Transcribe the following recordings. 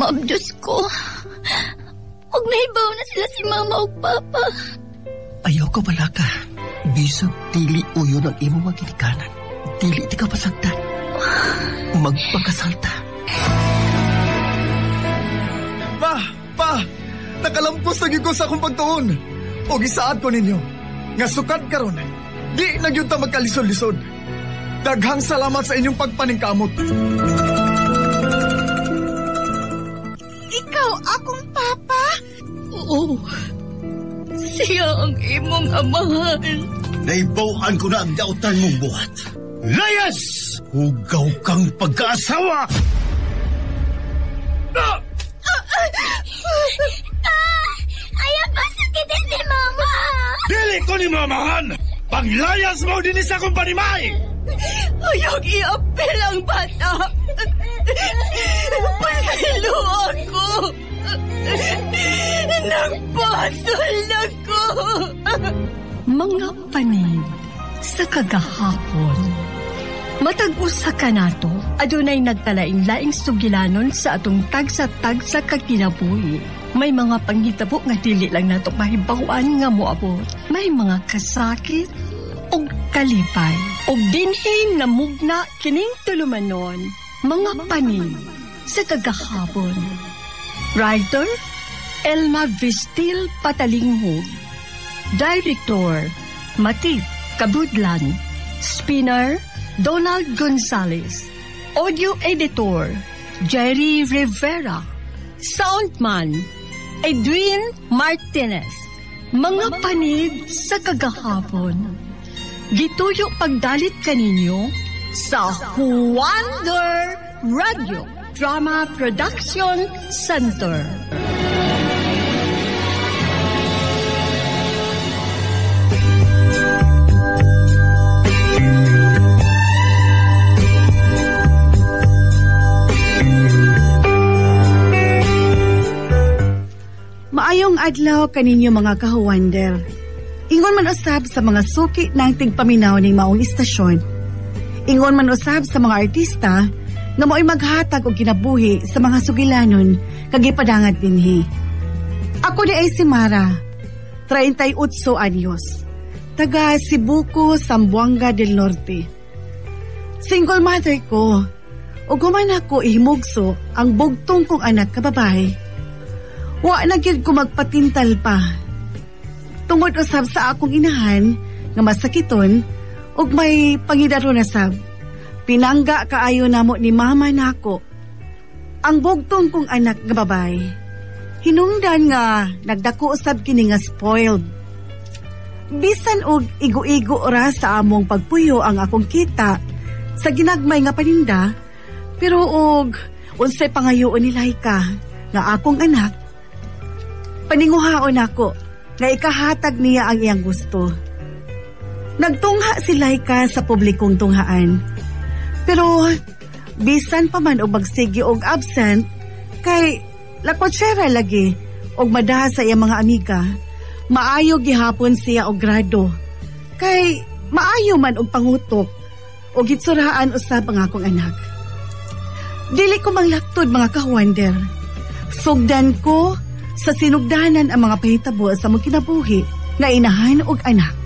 Ma'am, Diyos ko. Huwag nahibaw na sila si Mama o Papa. Ayaw ka pala ka. Bisag dili uyo ng imo mga ginikanan. Dili di ka pasagdan. Magpakasalta. Pa! Nakalampos na ko sa akong pagtuon. O gisaad ko ninyo. Nga sukad karon. Di na gyud ta magkalisod-lisod. Daghang salamat sa inyong pagpaningkamot. Ikaw akong papa? Oo. Siya ang imong amahan. Naibawaan ko na ang dautan mong buhat. Layas! Hugaw kang pagkaasawa! Ayaw ba sakitin si Mama? Dili ko ni mamahan! Paglayas mo din isa kong panimay! Ayaw i-apel ang bata. Pasalo ako. Nagpasal ako. Mga panid sa kagahapon. Matag usa ka nato, adunay nagtalaing-laing sugilanon sa atong tagsa-tagsa kagkinabuhi. May mga panghitabo nga dili lang nato mahibawan nga moabot. May mga kasakit o kalipay. O dinhin na mugna kining tulumanon, mga panid sa kagahapon. Writer, Elma Vistil Patalinghog. Director, Matit Kabudlan. Spinner, Donald Gonzales. Audio Editor, Jerry Rivera. Soundman, Edwin Martinez. Mga panid sa kagahapon. Gituyo pagdalit kaninyo sa Wonder Radio Drama Production Center. Maayong adlaw kaninyo mga kahuwander. Ingon man usab sa mga suki ng tigpaminaw ning maong istasyon. Ingon man usab sa mga artista nga mo'y maghatag og kinabuhi sa mga sugilanon kag ipadangat dinhi. Ako di ay si Mara, 38 anyos, taga Cebuco, Zamboanga del Norte. Single mother ko, ug human ako ihimugso ang bugtong kong anak ka babae. Wa na gyud ko magpatintal pa. Tungod usab sa akong inahan nga masakiton ug may pangidaro na sab. Pinangga kaayo namo ni mama nako ang bugtong kong anak nga babae. Hinungdan nga nagdako usab kini nga spoiled. Bisan og igo-igo ra sa among pagpuyo ang akong kita sa ginagmay nga paninda, pero og unsay pangayoon ni Laika nga akong anak, paninguhaon ako nga ikahatag niya ang iyang gusto. Nagtungha si Laika sa publikong tunghaan. Pero bisan pa man og magsigi og absent, kay lakotsera lagi og madaha sa iyang mga amiga, maayo gihapon siya og grado. Kay maayo man og pangutok og gitsuraan usab ang akong anak. Dili ko manglaktod mga kahuwander. Sugdan ko sa sinugdanan ang mga pahitabo sa mong kinabuhi na inahan og anak.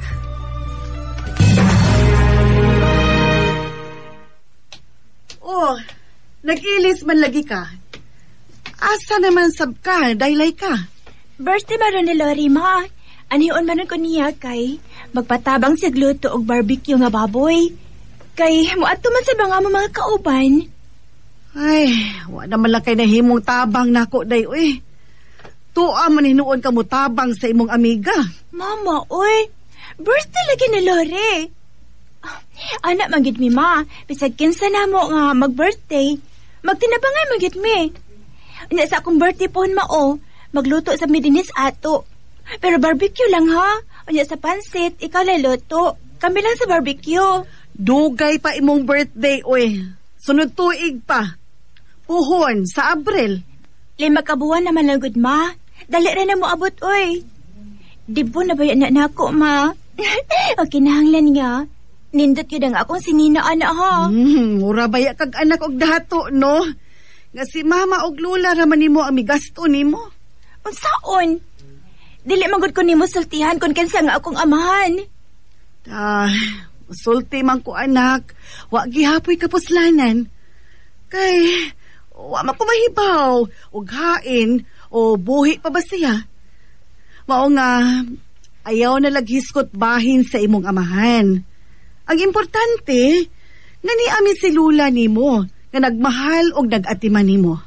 Oh, nag-ilis man lagi ka. Asa naman sab ka, daylay ka? Birthday maron ni Lori, ma. Anion manon ko niya kay magpatabang siya gluto og barbecue nga baboy. Kay muadto man sa mga kauban. Ay, wa naman lang kay nahimong tabang nako day, uy. Tuwa man hinuon ka mo tabang sa imong amiga. Mama, oy. Birthday lagi ni Lori. Anak manggid mi, ma. Bisag kinsa na mo nga mag-birthday. Magtinabangay manggid mi. Unya sa akong birthday pohon mao, magluto sa midinis ato. Pero barbecue lang ha. Unya sa pansit, ikaw lay luto. Kami lang sa barbecue. Dugay pa imong birthday, oy. Sunod tuig pa. Puhon sa Abril. 5 kabuan naman lang gud, ma. Dali rin na mo abot, oy. Dibo na ba yan na ako, ma? O kinahanglan nga. Nindot yun ang akong sininaan na, ha? Mura baya kag anak og dato, no? nga si mama og lula raman nimo ang migasto nimo. Unsaon? Dili manggod ko nimo sultihan kung kinsa nga akong amahan. Sulti man ko anak, wa gihapoy kapuslanan. Kay wa man ko mahibaw og hain o buhi pa ba siya. Mao nga ayaw na laghiskot bahin sa imong amahan. Ang importante nga niami si lula nimo nga nagmahal og nagatiman nimo.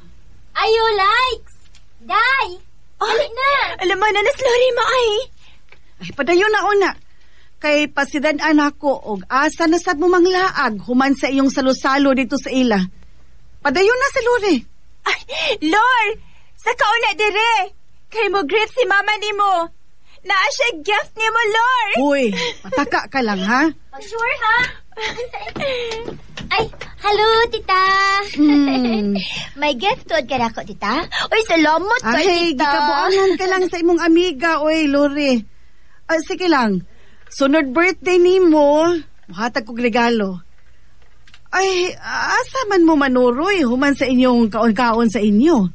Ayo, likes! Day! Dali na! Alam mo na naslori mo ay. Ay, padayon na una. Kay pasidan-an ako og asa na sad mo manglaag human sa iyong salusalo dito sa ila. Padayon na sa lure. Ay, Lord! Sa kauna dire! Kay mo greet si mama nimo. Naa siya gift nimo, Lord! Hoy, pataka ka lang ha? Sure, ha? Ay, hello, tita. May gift tuod ka na ako, tita. Uy, salamat ka, Ay, tita. gikabuanan ka lang sa imong amiga, oy, Lore. Sige lang. Sunod birthday nimo, muhatag kog regalo. Ay, asa man mo manuroy, human sa inyong kaon-kaon sa inyo.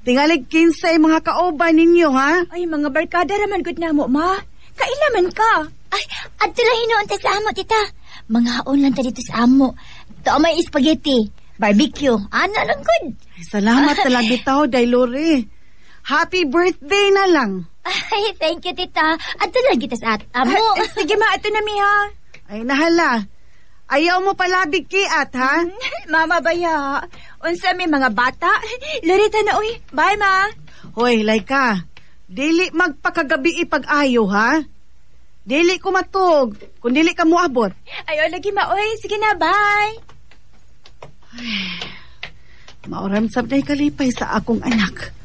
Tingalig kinsay mga kaoban ninyo, ha? Ay, mga barkada raman gud namo, ma. Kailaman ka. Ay, adto lang hinuon ta sa amo, tita. Mga lang ta dito sa amo. Ito may spaghetti, barbecue. Ano lang good. Ay, salamat talaga bitaw, Daylore. Happy birthday na lang. Ay, thank you, tita. Adto lang kita sa amo. Sige, ma, ato na mi, ha? Ay, nahala. Ayaw mo palabig kiat, ha? Mama baya. Unsa may mga bata? Lorita na, uy. Bye, ma. Hoy, Laika. Dili magpakagabi ipag-ayo, ha? Dili ko matog, kung dili ka moabot. Ayaw lagi, ma, uy. Sige na, bye. Mauram sabday kalipay sa akong anak.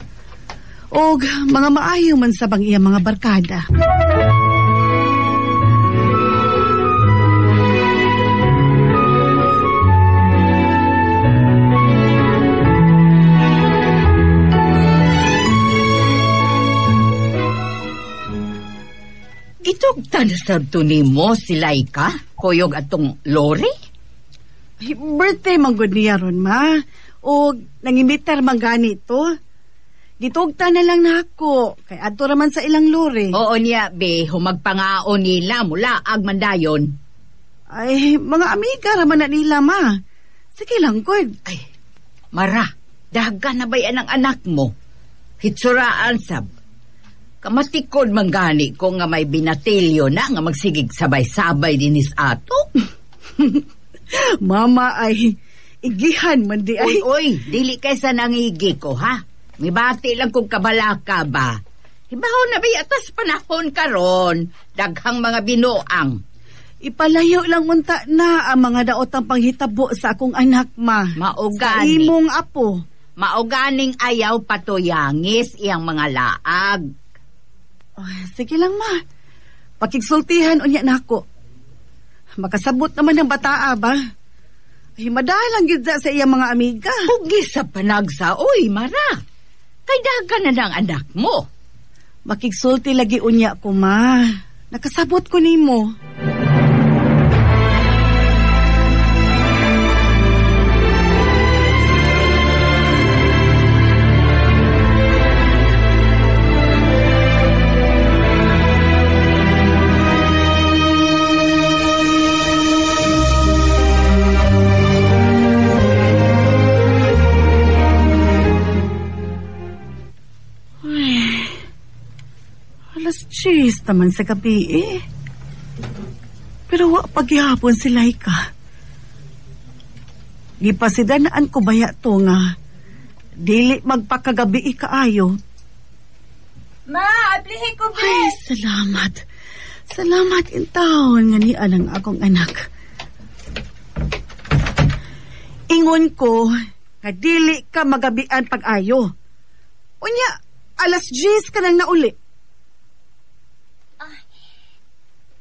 Og mga maayo man sa bang iya mga barkada. Gitugtan sa tunimo si Laika, kuyog atong Lori? Ay, birthday man gud niya ron, ma. O nangimitar man ganito. Gitugta na lang nako. Kay adto raman sa ilang Lori. Oo niya, be, humagpangaon nila mula agmandayon. Ay, mga amiga raman na nila, ma. Sige lang, gud. Ay, Mara, daga na ba yan ang anak mo? Hitsuraan sab. Kamatikod manggani ko nga may binatilyo na nga magsigig sabay-sabay dinis ato. Mama ay igihan man di ay. Uy, dili kaysa nangigi ko, ha? May bati lang kong kabalaka ba? Hibaw na ba atas panahon karon, daghang mga binuang. Ipalayo lang unta na ang mga daotang panghitabo sa akong anak, ma. Sa Maugani. imong apo. Mauganing ayaw patuyangis iyang mga laag. Ay, sige lang, ma. Pakigsultihan unya nako. Makasabot naman ng bataa ba? Ay, madalang gyud sa iyang mga amiga. Hugi sa panagsa, oy, Mara. Kay daga na ng anak mo. Makigsulti lagi unya ko, ma. Nakasabot ko nimo. Cheese naman sa gabi eh. Pero wa paghihapon si Laika. Gipasidanaan ko baya to nga dili magpakagabi ikaayo. Ma, aplihin ko, be. Ay, salamat. Salamat in taon nga ni alang akong anak. Ingon ko nga dili ka magabian pag-ayo. Unya, alas 10 ka nang nauli.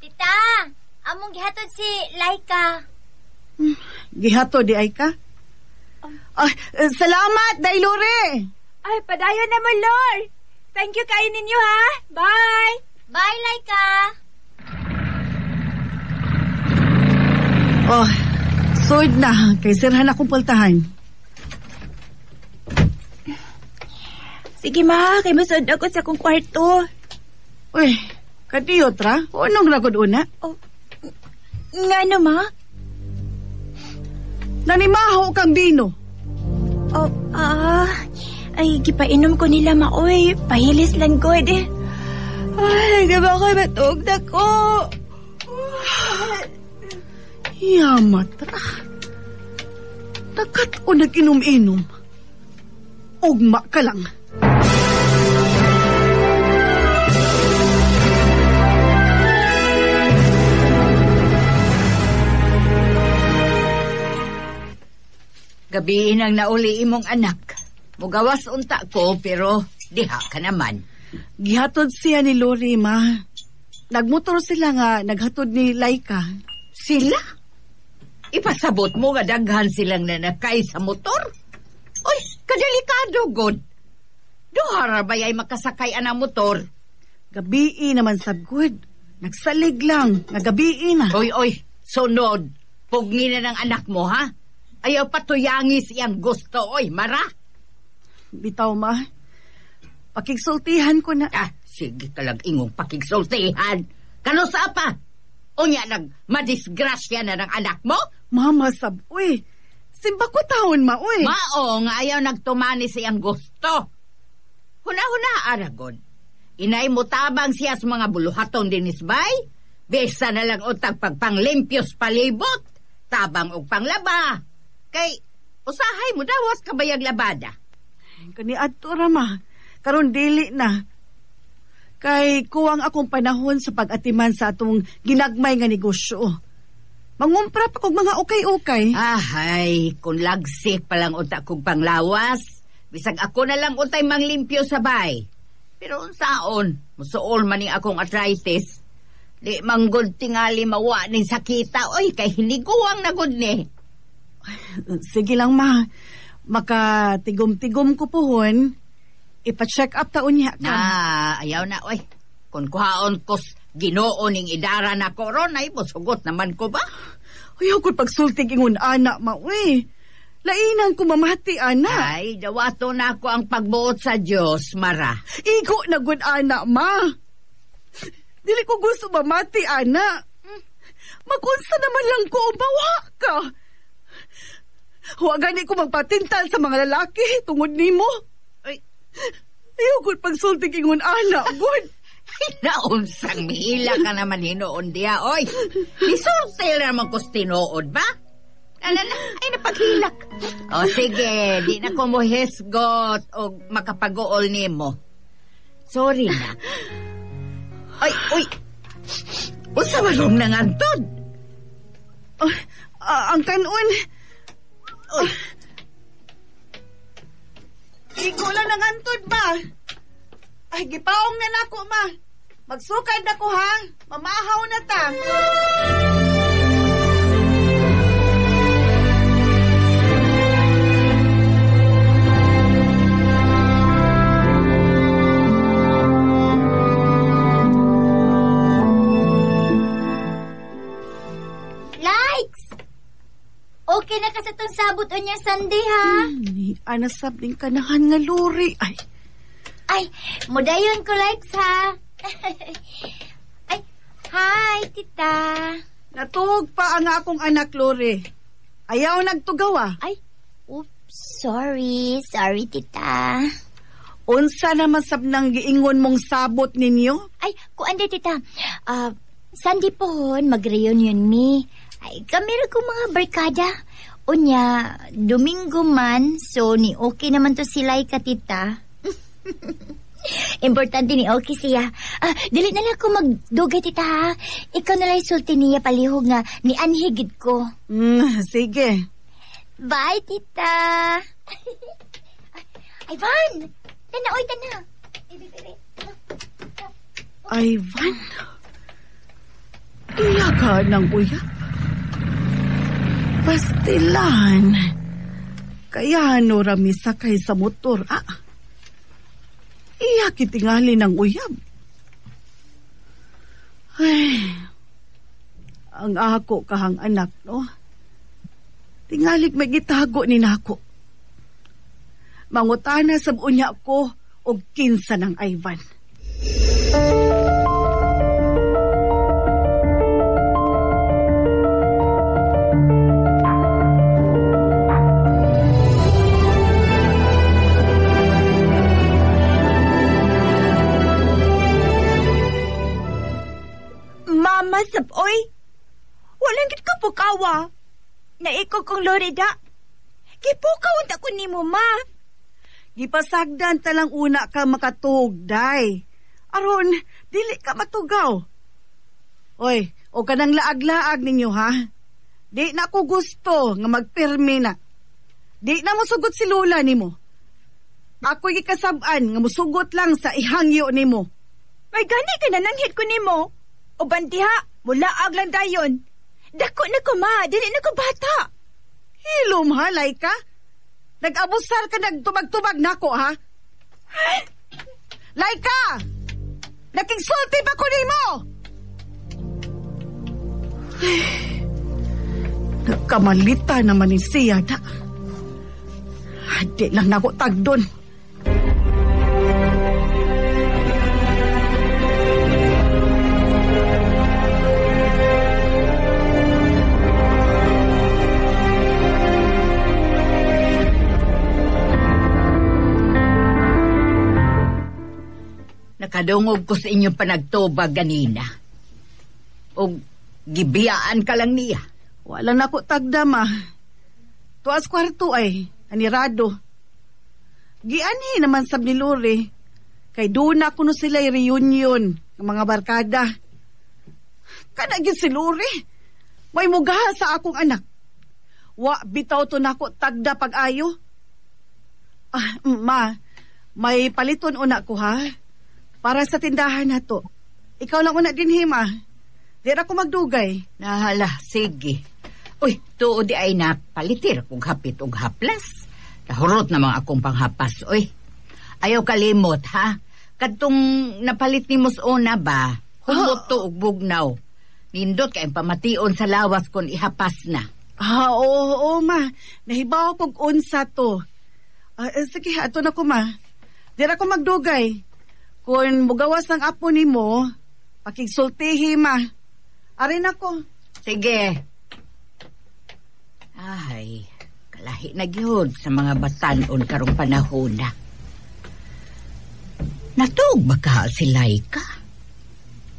Tita, among gihatod si Laika. Gihato di ay ka? Ay, salamat, Daylore. Ay, padayon naman, Lord. Thank you kayo ninyo, ha? Bye. Bye, Laika. Oh, sword na. Kay sirhan akong pultahan. Sige ma, kay masod ako sa akong kwarto. Uy, kadiyot ra? Unong ragod una? Nga ano ma? Nanimaho kang bino. Ay, gipainom ko nila maoy. Pahilis lang ko Ay, gaba ko matug na ko. Yamat ra. Takat o nag-inom-inom. Ugma ka lang. Gabi nang nauli imong anak. Mugawas unta ko pero diha ka naman. Gihatod siya ni Lori, ma. Nagmotor sila nga naghatod ni Laika. Sila? Ipasabot mo nga daghan silang nanakay sa motor? Oy, kadelikado, God. Duhara ba ay makasakay anang motor? Gabi naman sabgud. Nagsalig lang. Nagabi na. Oy, sunod. Pugni na ng anak mo, ha? Ayaw patuyangis iyang gusto, oy, Mara. Bitaw, ma. Pakigsultihan ko na. Sige talag ingong pakigsultihan. Kano sa apa? Unya madisgrasya na ng anak mo? Mama, uy. Simba ko taon, ma, uy. Mao, nga ayaw nagtumani siyang gusto. Huna-huna, Aragon. Inay mo tabang siya sa mga buluhaton din isbay? Besa na lang utag pagpanglimpyos palibot. Tabang og panglaba. Kay, usahay mo dawas kabayag labada. Kani adto ra, ma. Karon dili na. Kay kuwang akong panahon sa pag-atiman sa atong ginagmay nga negosyo. Mangumpra pa kog mga ukay-ukay. Ahay, kung lagsik pa lang unta kog panglawas, bisag ako na lang untay manglimpyo sa bay. Pero unsaon, musuol man ni akong arthritis. Di manggod tingali mawa ning sakita, oy, kay hiniguang nagod ni. Sige lang, ma. Makatigom-tigom ko pohon. Ipa-check up taon niya ka. Ayaw na, oy. Kung kuhaon kos Ginoo ning idara na korona, sugot naman ko ba? Ayaw ko pagsultig ingon anak, ma, uy. Lainan ko mamati, anak. Ay, dawato na ako ang pagbuot sa Diyos, Mara. Igo na good, anak, ma. Dili ko gusto mamati, anak. Magunsa naman lang ko, bawa ka. Huwag gani ko magpatintal sa mga lalaki tungod nimo. Ay, ayaw ko pagsultig ingon anak, good. Ay, naunsang mihila ka naman hinoon diya, oy. Isultil naman ko tinood ba? Ay, napaghilak. O sige, di na ko mo hisgot o makapagool nimo. Sorry na. Ay, uy. Usa marong nangantod. Ang kanon. Igo lang nangantod ba? Ay, gipaong na nako, ma. Magsukad na ko, ha? Mamahaw na ta. Likes! Okay na ka sa itong sabot o niya, Sandy, ha? Anasab din kanahan nga luri. Ay, mudayon ko, Likes, ha? Ay, hi, tita. Natug pa ang akong anak, Lori. Ayaw nagtugawa. Ay, oops, sorry, tita. Unsa naman sab nang giingon mong sabot ninyo? Ay, kuande, tita. Sandy pohon, mag-reunion mi. Ay, kami rin kong mga barkada. Unya, Domingo man, so ni okay naman to si Laika, tita. Importante ni okay siya. Dili na lang ko magdugay, tita, ha? Ikaw na lang sulti niya palihog nga ni anhigid ko. Sige. Bye, tita. Ay, Van! Tanaoy, tana. Ivan? Iya ka ng uyap? Pastilan. Kaya rami sakay sa motor, Iya kitingali ng uyab. Ay, ang ako kahang anak, no? Tingalig may gitago ni nako. Mangutana sa unya ko, o kinsa ng Ivan. Mama, saboy. Walang gid ka pukawa. Naikog kong Lorida. Kipukaw unta ko nimo, ma. Gipasagdan talang una ka makatug, day. Aron, dili ka matugaw. Oy, o kanang laag-laag ninyo, ha? Di na ko gusto nga magpirmi na. Di na mo sugot si Lola nimo. Ako'y gikasab-an nga musugot lang sa ihangyo nimo. May gani ka na nanghit ko nimo. O bandiha, mulaag lang dayon. Dako na ko, ma. Dili na ko bata. Hilom, ha, Laika? Nag-abusar ka, nagtubag-tubag na ko, ha? Laika! Nakigsulti pa ko nimo! Nagkamalita naman ni siya, da. Di lang na ko tagdon. Nakadungog ko sa inyong panagtubag ganina. O gibiyaan ka lang niya. Wala na ko tagdama. Tuas kwarto ay, anirado. Gianhi naman sab ni Lore. Kay doon na kuno sila'y reunion ng mga barkada. Kanagin si Lore. May mugaha sa akong anak. Wa bitaw to na ko tagda pag-ayo. Ma, may paliton una ko, ha? Para sa tindahan na to. Ikaw lang una din, Hima. Di na ko magdugay. Nahala, sige. Uy, tuod di ay napalitir kung hapit o haplas. Nahurot na mga akong panghapas, uy. Ayaw kalimot, ha? Kadtong napalit ni Musona ba, humot to og bugnaw. Nindot kayong pamation sa lawas kung ihapas na. Oo, ma. Nahibaw kong unsa to. Sige, ato na ko, ma. Di na ko magdugay. Kung mugawas ng apo ni mo, pakigsultihi, ma. Arin ako. Sige. Ay, kalahi na gyud sa mga batanon karong panahon na. Natug ba ka si Laika?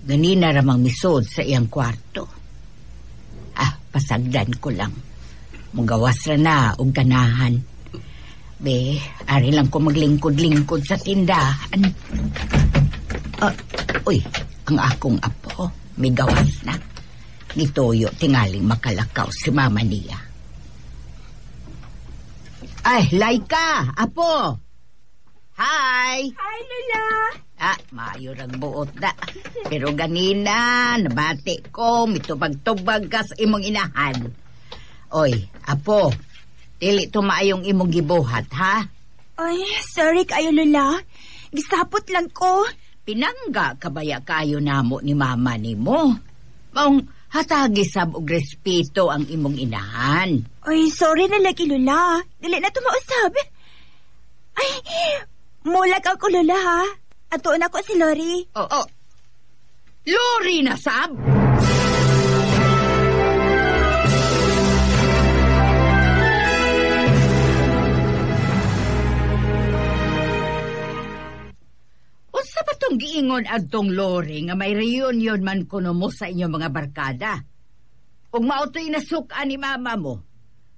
Ganina ramang misod sa iyang kwarto. Pasagdan ko lang. Mugawas ra na og ganahan. Be, ari lang ko maglingkod-lingkod sa tindahan. Uy, ang akong apo, may gawas na. Nitoyo tingaling makalakaw si mama niya. Ay, Laika, apo! Hi! Hi, Lola! Maayo rang buot da. Pero ganina, nabati ko, mitubag-tubag ka sa imong inahan. Oy, apo, dili to maayong imong gibuhat, ha? Ay, sorry kayo, Lola. Gisapot lang ko. Pinangga kabaya kayo namo ni mama nimo. Maong hatagi sab og respeto ang imong inahan. Ay, sorry na lagi, Lola. Dili na to mausab. Ay, mulag ako, Lola, ha? Ato na ko si Lori. Oh. Lori na sab? Unsa ba tong giingon adtong Lori nga may reunion man kuno mo sa inyong mga barkada? Ug mao toy nasukan ni mama mo,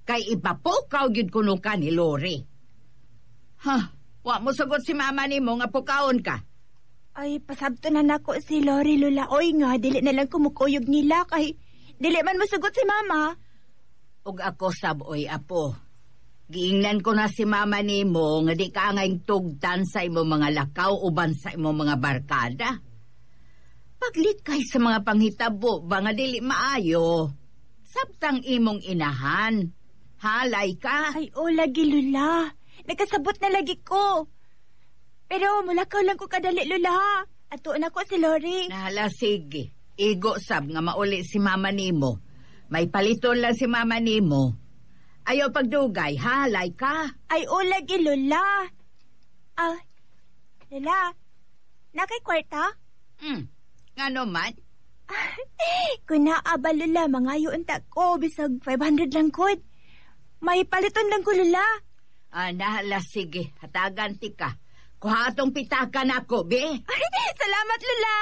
kay ipapukaw gyud kuno ka ni Lori. Wa mo sagot si mama nimo nga pukaon ka. Ay, pasabto na nako si Lori, Lola. Oy nga, dili na lang kumukuyog nila kay dili man masugot si mama. Ug ako saboy, apo. Giingnan ko na si mama nimo nga di ka ngayong tugtan sa imo mga lakaw uban sa imo mga barkada. Paglikay sa mga panghitabo ba nga dili maayo, sabtang imong inahan. Halay ka. Ay, lagi, Lola. Nagkasabot na lagi ko. Pero mulakaw lang ko kadali, Lola. Ato na ko si Lori. Nahala, sige. Igo sab nga mauli si mama nimo. May paliton lang si mama nimo. Ayaw pagdugay, halay ka. Ay, lagi, Lola. Lala, nakay kwarta? Ngano man? Kung naaba, Lala, mangayo unta ko, bisag 500 lang kod. May paliton lang ko, Lala. Nahala, sige. Hatagan ti ka. Kuha atong pitakan ako, be. Salamat, Lala.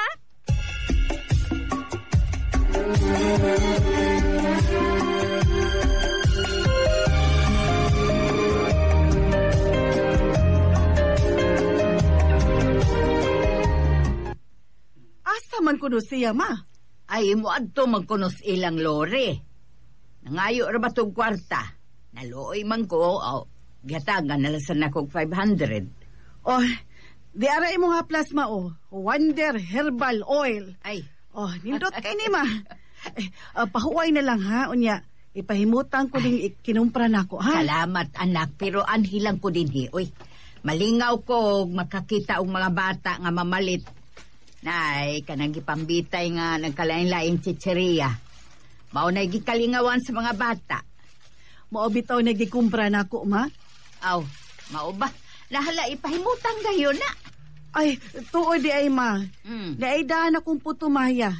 Asa man kuno siya, ma? Ay, mo adto magkunos ilang lore. Nangayo ra ba tong kwarta? Naluoy man ko, gatagan nalasan ako 500. Oh, di ara imo nga plasma Wonder Herbal Oil. Ay, Nindot kay ni ma. Pahuway na lang ha, unya. Ipahimutan ko ding kinumpra nako, ha? salamat anak, pero anhilang ko din Uy, malingaw ko makakita og mga bata nga mamalit. Nay, kanang gipambitay nga nagkalain-laing chicheria. Mao na gikalingawan sa mga bata. Mao bitaw nagikumpra nako, ma. Aw, mao ba? Nahala ipahimutan gayon na. Ay, tuod di ay ma. Naidaan akong putumaya.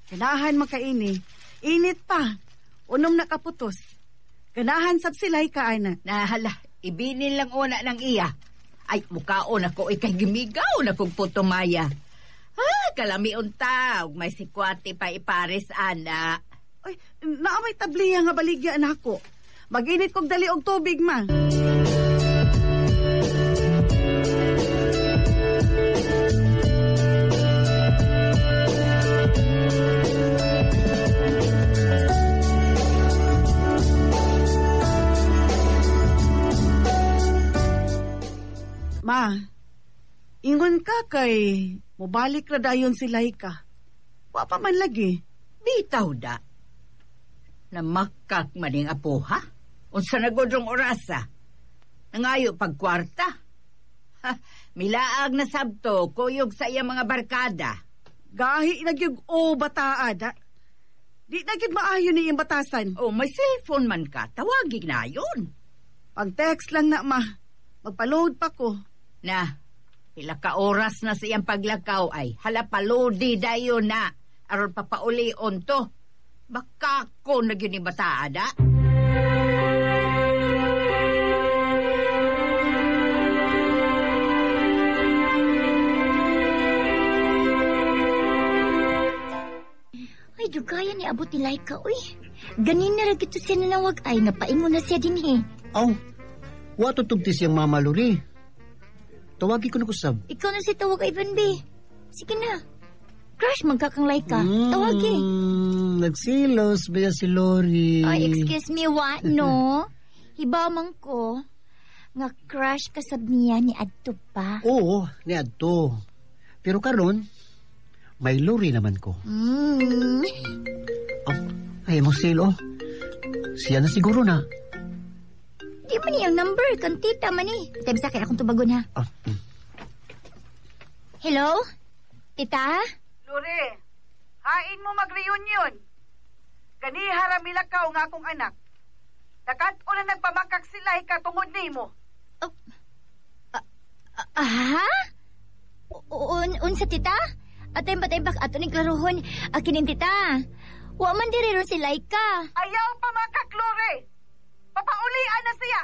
Kanahan makaini. Init pa. Unom na kaputos. Kanahan sab sila'y kaana. Nahala, ibinin lang una ng iya. Ay, mukhaon ako ikay gimigaw na kong putumaya. Kalami unta. Ug may sikwati pa ipares, ana. Ay, naamay tabliya nga baligya nako. Mag-init kog dali og tubig, ma. Ma, ingon ka kay mobalik ra dayon si Laika. Wa pa man lagi. Bitaw da. Namakak maning apo, ha? Unsa na godrong orasa? Nangayo pagkwarta. Milaag na sabto, kuyog sa iya mga barkada. Gahi nagyug bataad, ha? Di nagyud maayo ni iyang batasan. May cellphone man ka, tawagin na yun. Pag-text lang na, ma. Magpa-load pa ko. Na, pila ka oras na sa iyang paglakaw ay halapalodi dayo na aron papaulion to. Baka ko na yun yung bataada. Ay, dugaya ni abot ni Laika, uy. Ganin na rin ito siya nanawag ay napaingon na siya din Wato tugti siyang Mama Lori. Tawagi ko na kusab. Ikaw na si tawag, Ivan B. Sige na. Crush, magkakang Laika. Tawagi. Nagsilos ba si Lori? Ay, excuse me, what, no? Hibaw man ko. Nga crush kasab niya ni Adto pa. Oo, ni Adto. Pero karon, may Lori naman ko. Ay mo silo. Siya na siguro na. Di man niyang number, kan tita man eh. Tabi sa kaya akong tubagon ha. Hello? Tita? Lore, hain mo mag-reunion. Gani haramilakaw nga akong anak. Nakat-o na nagpamakak sila ikatungod ni mo. Ha? Unsa tita? Atay bak ato ni klaruhon. Akinin tita. Wa man diri ron si Laika. Ayaw pamakak, Lore. Papaulian na siya.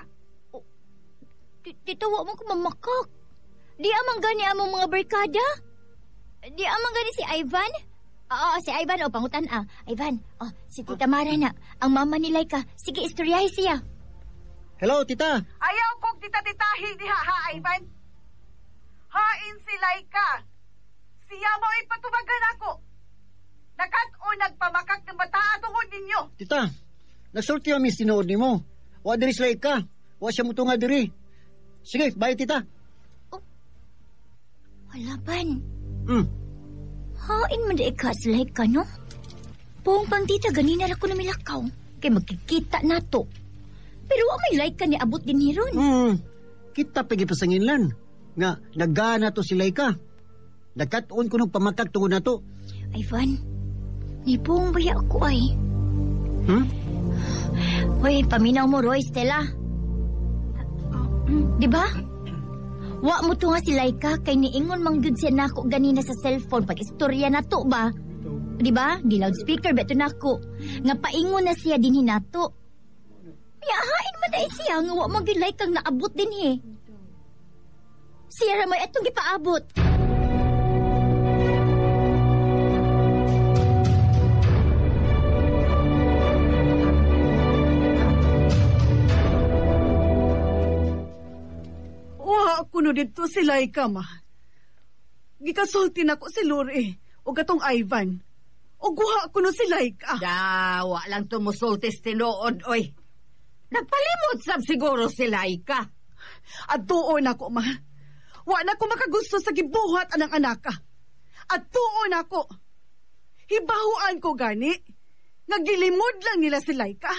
Tita, wa mo ko mamakak. Di amang gani among mga barkada? Di amang gani si Ivan? Si Ivan, pangutan Ivan, si Tita Mara na. Ang mama ni Laika. Sige, istoryahin siya. Hello, tita. Ayaw kong tita-titahi diha, ha, Ivan? Hain si Laika. Siya mo ipatubagan ako. Nakat-o nagpamakak ng bata tungod ninyo. Tita, nagsulti kami sinuod ni mo. Wa diri sila ka. Wa siya mutunga diri. Sige, bye tita. Halaban. Hain man di ka sila ka, no? Buong pang tita, ganina ra ko na milakaw. Kay magkikita na to. Pero may like ka ni abot din ni ron. Kita pagipasanginlan. Nga, nagana to sila ka. Nagkataon ko nung pamakag tungod na to. Ivan, nipong baya ako ay. Hoy, paminaw mo, Roy, Stella. Diba? Wa mo to nga si Laika kay niingon man gyud siya nako ganina sa cellphone pag istorya nato ba? Di ba? Di loudspeaker beto nako. Nga paingon na siya din hinato. Yahain man dai siya nga wa man gyud Laika naabot din he. Siya ra may atong gipaabot. Kuno dito si Laika, ma. Gikasulti na ko si Lori o gatong Ivan. O guha kuno si Laika. Dawa lang tumusultis tinuod, oy. Nagpalimot sab siguro si Laika. At tuon ako, ma. Wa na ko makagusto sa gibuhat anang anaka. At tuon ako. Hibahuan ko gani. Nagilimod lang nila si Laika.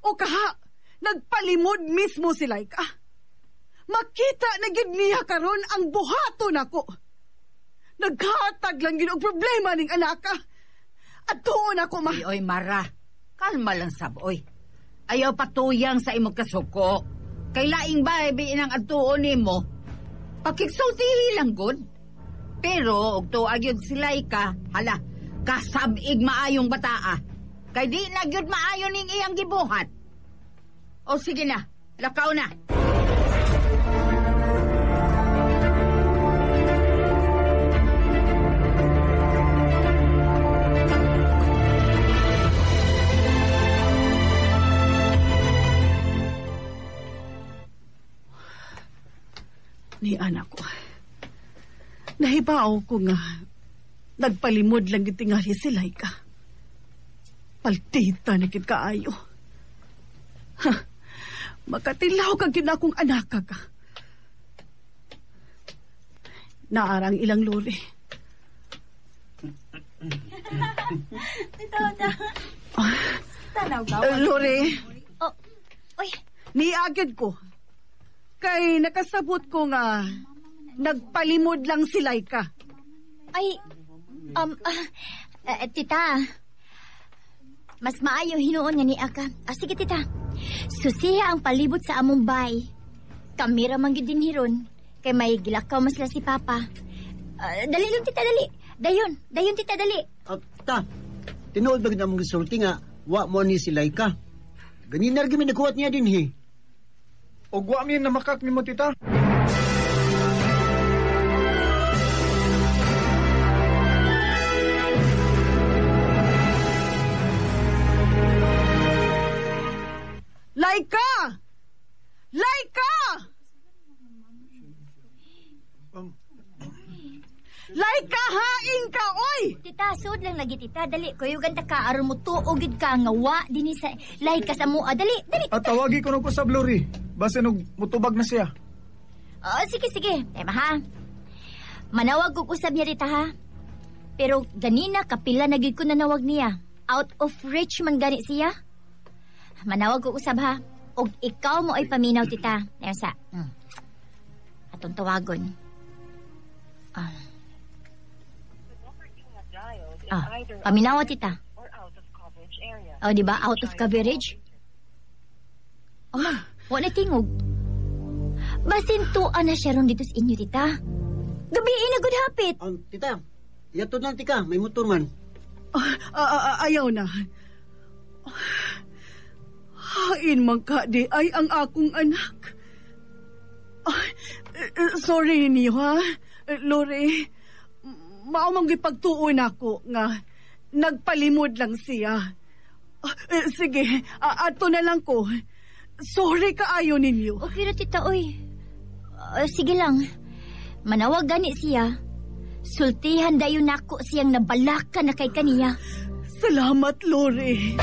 O kaha, nagpalimod mismo si Laika. Makita na gid niya karon ang buhaton ako. Naghatag lang gid og problema ning anaka. At tuon ako, ma. Oy, Mara. Kalma lang sab, oy. Ayaw patuyang sa imong kasuko. Kay laing baby nang atuon nimo. Pakigsultihi lang gud. Pero og tuwa gyud si Laika, hala, kasabig maayong bataa. Kay di na gyud maayo ning iyang gibuhat. O sige na, lakaw na. Ni anak ko. Nahibaw ko nga nagpalimod lang gitingali si Laika. Paltita na gid kaayo. Ha, makatilaw ka gid akong anaka ka. Naarang ilang Lori. Lori. Oh, oy. Niagid ko. Kay nakasabot ko nga nagpalimod lang si Laika. Ay, tita, mas maayo hinuon nga ni Aka. Sige, tita. Susiha ang palibot sa among bay. Kamera man gyud din hiron. Kay may gilakaw mas si Papa. Dali lang, tita, dali. Dayon, tita, dali. Ta, tinuod ba na mong gisulti nga, wa mo ni si Laika. Ganyan na rin nagkuhat niya din, he. O guwa mi na makak ni mo, tita. Laika! Laika! Laika, haing ka, oy! Tita, sud lang lagi, tita. Dali, kuyugan ta ka. Aron mo tuogid ka nga wa din sa Laika sa mua. Dali, tita. At tawagi ko na ko sa Lori. Basta mutubag na siya. Sige. Tema ha. Manawag ko usab niya rita ha. Pero ganina kapila nagig ko nanawag niya. Out of reach man gani siya. Manawag ko usab ha. Og ikaw mo ay paminaw, tita. Ayan sa. Atong tawagon. Paminaw, tita. Di ba? Out of coverage? Wala tingog. Basintuan na siya ron dito sa inyo, tita. Gabiin na good hapit. Tita, yato na tika, may motor man. Ayaw na. Hain man ka di ay ang akong anak. Sorry niyo ha, Lori. Maumang gipagtuon ako nga nagpalimod lang siya. Sige, ato na lang ko. Sorry kaayo ninyo. Okay na, tita, oy. Sige lang. Manawag gani siya. Sultihan dayon nako siyang nabalaka na kay kaniya. Salamat, Lori.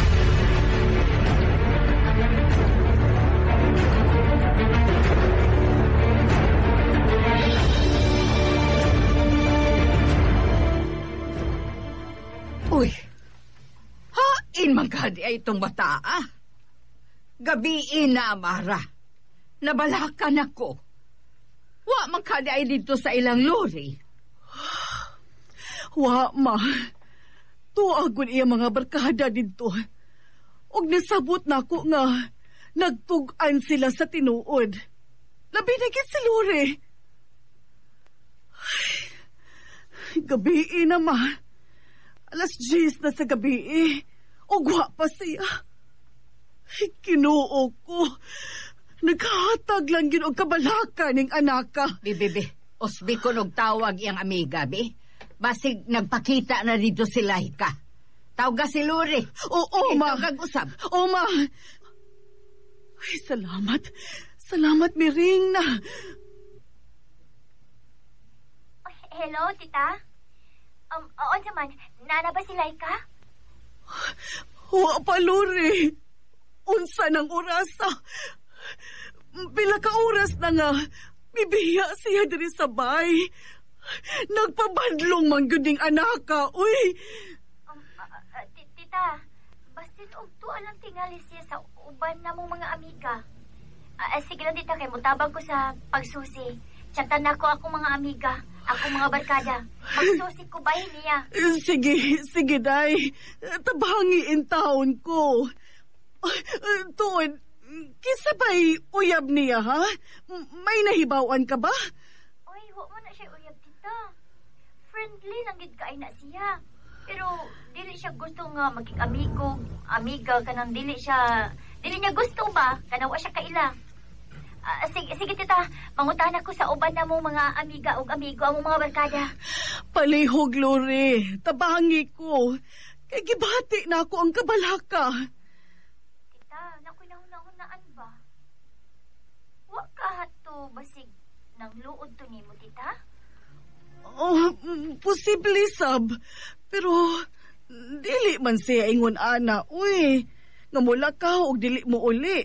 Uy, hain man ka di ay itong bata, ah. Gabiin na, Amara. Nabalakan ako. Wa man ka di ay dito sa ilang Lori. Wa, ma. Tuagon iya mga barkada dito. Og nasabot na ko nga nagtugan sila sa tinuod. Labi na gid si Lori. Gabi naman. Alas 10 na sa gabi. O gwapa siya. Ay, Kinuo ko. Naghatag lang yun og kabalaka ning anaka. Bibi, osbi ko tawag iyang amiga, bi. Basig nagpakita na dito sila ka. Tawag si Luri. Oo, ma. Tawag usab. Oo, ma. Ay, salamat. Salamat, Miring na. Hello, tita? Oo naman, nana ba si Laika? Wa pa, Luri. Unsa ng orasa. Pila ka oras na nga. Bibiya siya diri sa bay. Nagpabadlong man guding anaka, uy. Tita, basin og tuwa lang tingali siya sa uban na mong mga amiga. Sige lang, tita, kay mutabang ko sa pagsusi. Tiyatan na ko akong mga amiga, akong mga barkada. Magsusi ko bahin niya. Sige, day. Tabangiin taon ko. Tuon, kisa ba'y uyab niya, ha? May nahibawan ka ba? Uy, huwag mo na siya uyab, tita. Friendly lang gid kaay na siya. Pero dili siya gusto nga maging amiga kanang dili niya gusto ba kanawa siya kaila. Sige tita, mangutan ako sa uban na mo mga amiga ug amigo ang mga barkada. Palihog, Lore. Tabangi ko. Kay gibati na ako ang kabalaka. Tita, nakoy nahunahunaan ba? Wa ka hato basig nang luod to nimo, tita? Oh, posible sab. Pero dili man siya ingon ana. Uy, nga mula ka og dili mo uli.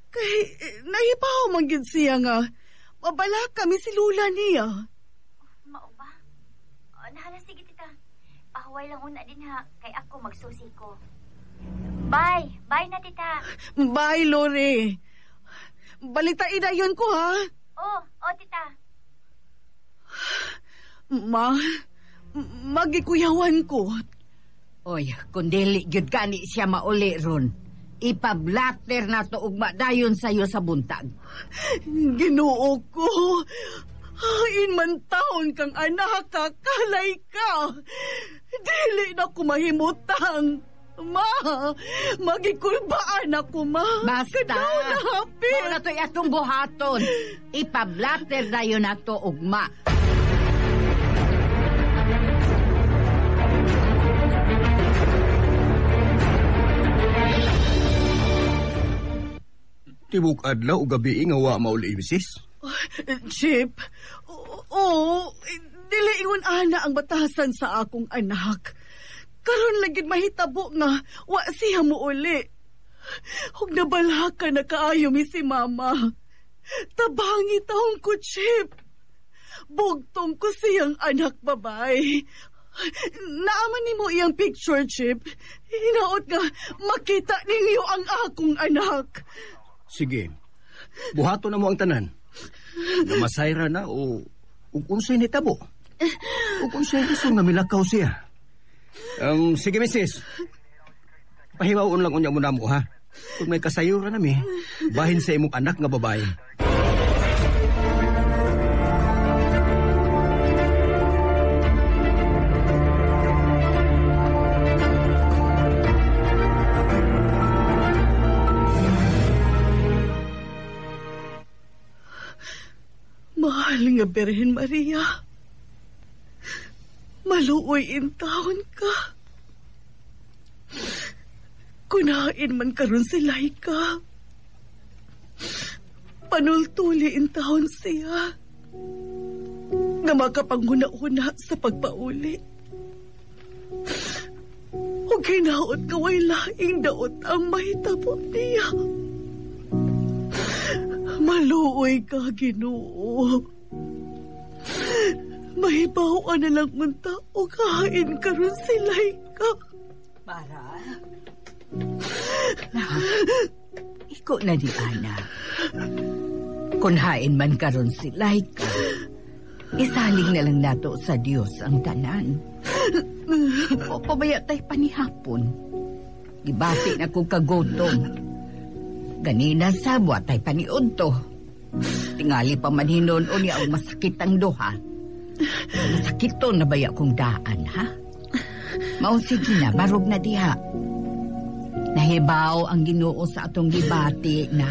Kay nahibaw man gid siya nga mabala kami si Lula niya. Mao ba? Nahala, sige tita. Pahuway lang una din ha, kay ako magsusi ko. Bye na tita. Bye, Lore. Balitain na yun ko, ha? Oo, tita. Magikuyawan ko. Oy, kung dili gyud kani siya mauli ron, ipablatter na to ugma dayon sayo sa buntag. Ginoo ko. Hain man taon kang anak ka, kalay ka. Dili na ko mahimutang. Ma, magikulbaan ako, ma. Basta, hapit. na to'y atong buhaton. Ipablatter dayon na to ugma. Tibuk adlaw o gabi nga wa mauli misis? Chip, oo, dili ingon ana ang batasan sa akong anak. Karon lagid mahitabo nga wa siya mo uli. Hug nabalaka na kaayo mi si mama. Tabangi taong ko, Chip. Bugtong ko siyang anak babae. Naaman ni mo iyang picture, Chip. Hinaot nga makita ninyo ang akong anak. Sige, buhato na mo ang tanan. Namasayra na o unsay nitabo. O unsay gusto nga milakaw siya. Sige, misis. Pahiwaon lang unya muna mo, ha? Kung may kasayuran nami, bahin sa imong anak nga babae. Mahal nga Birhen Maria, maluoy in taon ka. Kunain man karon si Laika. Panultuli in taon siya. Nga makapanguna-una sa pagpauli. Huwag hinaot kaway laing daot ang mahitabo niya. Maluoy ka, Ginoo. Mahibaw na lang unta o kain karon si Laika. Para? Iko na di, anak. Kunhain man karon si Laika, isaling na lang nato sa Dios ang tanan. O pabaya tay panihapon. Gibati na ko kagutom. Ganina sabwa tay paniod to. Tingali pa man hinon o niya ang masakit ang duha. Sakito na baya kong daan, ha? Sige na, barog na diha. Nahibaw ang Ginoo sa atong gibati, na.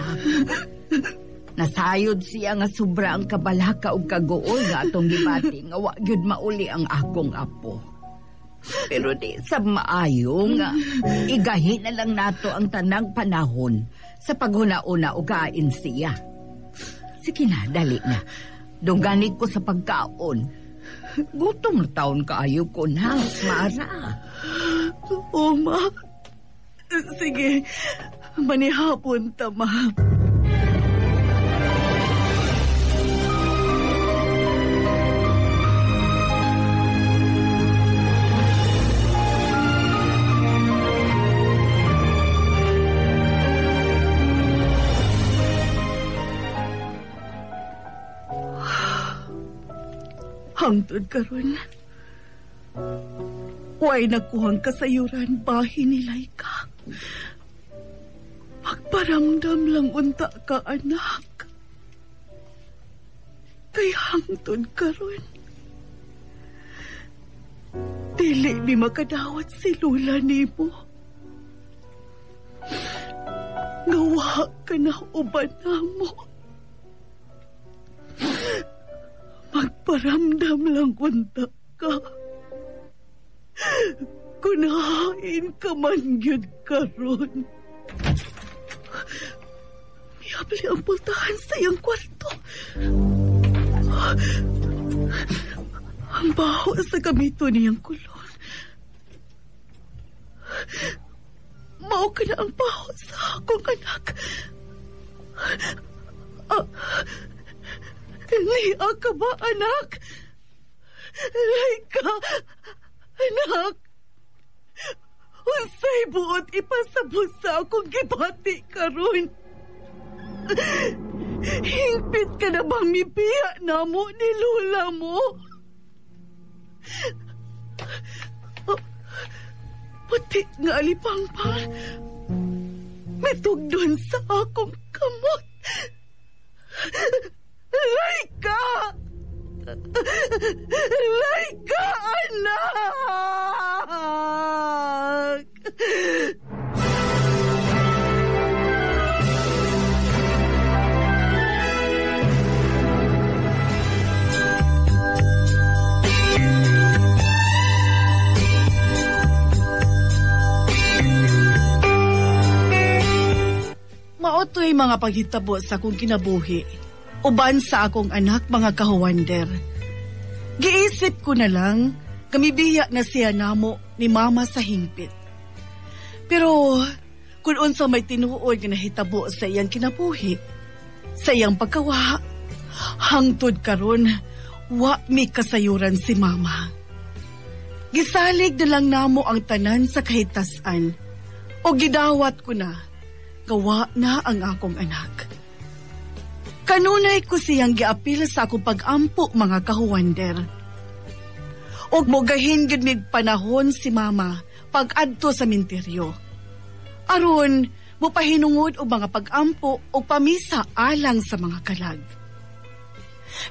Nasayod siya nga sobra ang kabalaka o kagool nga atong gibati nga wa gyud mauli ang akong apo. Pero di sa maayo nga igahi na lang nato ang tanang panahon sa paghuna-una o kain siya. Sige na, dali na. Dungganit ko sa pagkaon. Gutom na taon kaayo ko na, Mara. Oo, ma. Sige, manihapon ta, ma. Hangtod karon, way nakuhang kasayuran bahin ni Laika. Magparamdam lang unta ka, anak. Kay hangtod karon, dili ni makadawat si Lula nimo. Ngawa ka na uban namo. Magparamdam lang unta ka. Kunahain ka man yun karon. Miyabli ang pultahan sa iyang kwarto. Ang baho sa gamito niyang kulon. Mao ka na ang baho sa akong anak. Liya ka ba, anak? Laika, anak. Unsay buot ipasabot sa akong gibati karon. Hingpit ka na bang mipiya na mo ni Lula mo? Puti nga alipangpang. Mitugdon sa akong kamot. Laika! Laika, anak! Maotoy mga paghitabo sa akong kinabuhi. Uban sa akong anak, mga kahuwander. Giisip ko na lang, kamibiya na siya namo ni mama sa hingpit. Pero, kung unsa may tinuod na hitabo sa iyang kinabuhi, sa iyang pagkawa, hangtod karon, wa mi kasayuran si mama. Gisalig na lang namo ang tanan sa kahitasan, o gidawat ko na, gawa na ang akong anak. Kanunay ko siyang giapil sa akong pag-ampo, mga kahuwander. Og mogahin gid mig panahon si mama pag-adto sa minteryo. Aron, mupahinungod og mga pag-ampo o pamisa alang sa mga kalag.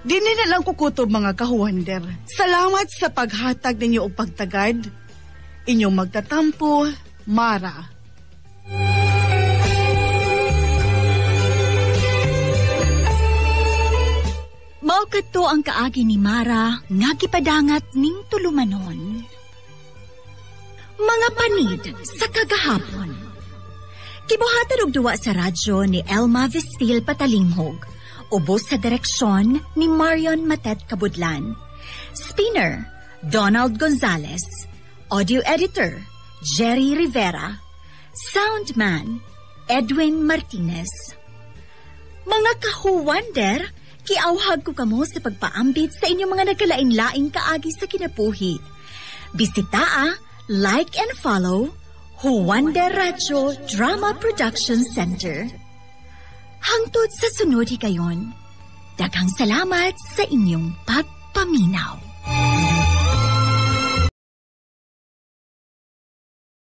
Dini na lang kukutob, mga kahuwander. Salamat sa paghatag ninyo og pagtagad. Inyong magtatampo, Mara. Mao kadto ang kaagi ni Mara nga gipadangat ning tulumanon. Mga panid sa kagahapon. Kibuhatan og duwa sa radyo ni Elma Vestil Patalinghog, ubos sa direksyon ni Marion Matet Kabudlan. Spinner, Donald Gonzales. Audio editor, Jerry Rivera. Soundman, Edwin Martinez. Mga kahuwander, kiauhag ko kamo sa pagpaambit sa inyong mga nagkalain-laing kaagi sa kinabuhi. Bisita, like and follow Huwander Radio Drama Production Center. Hangtod sa sunod higayon, daghang salamat sa inyong pagpaminaw.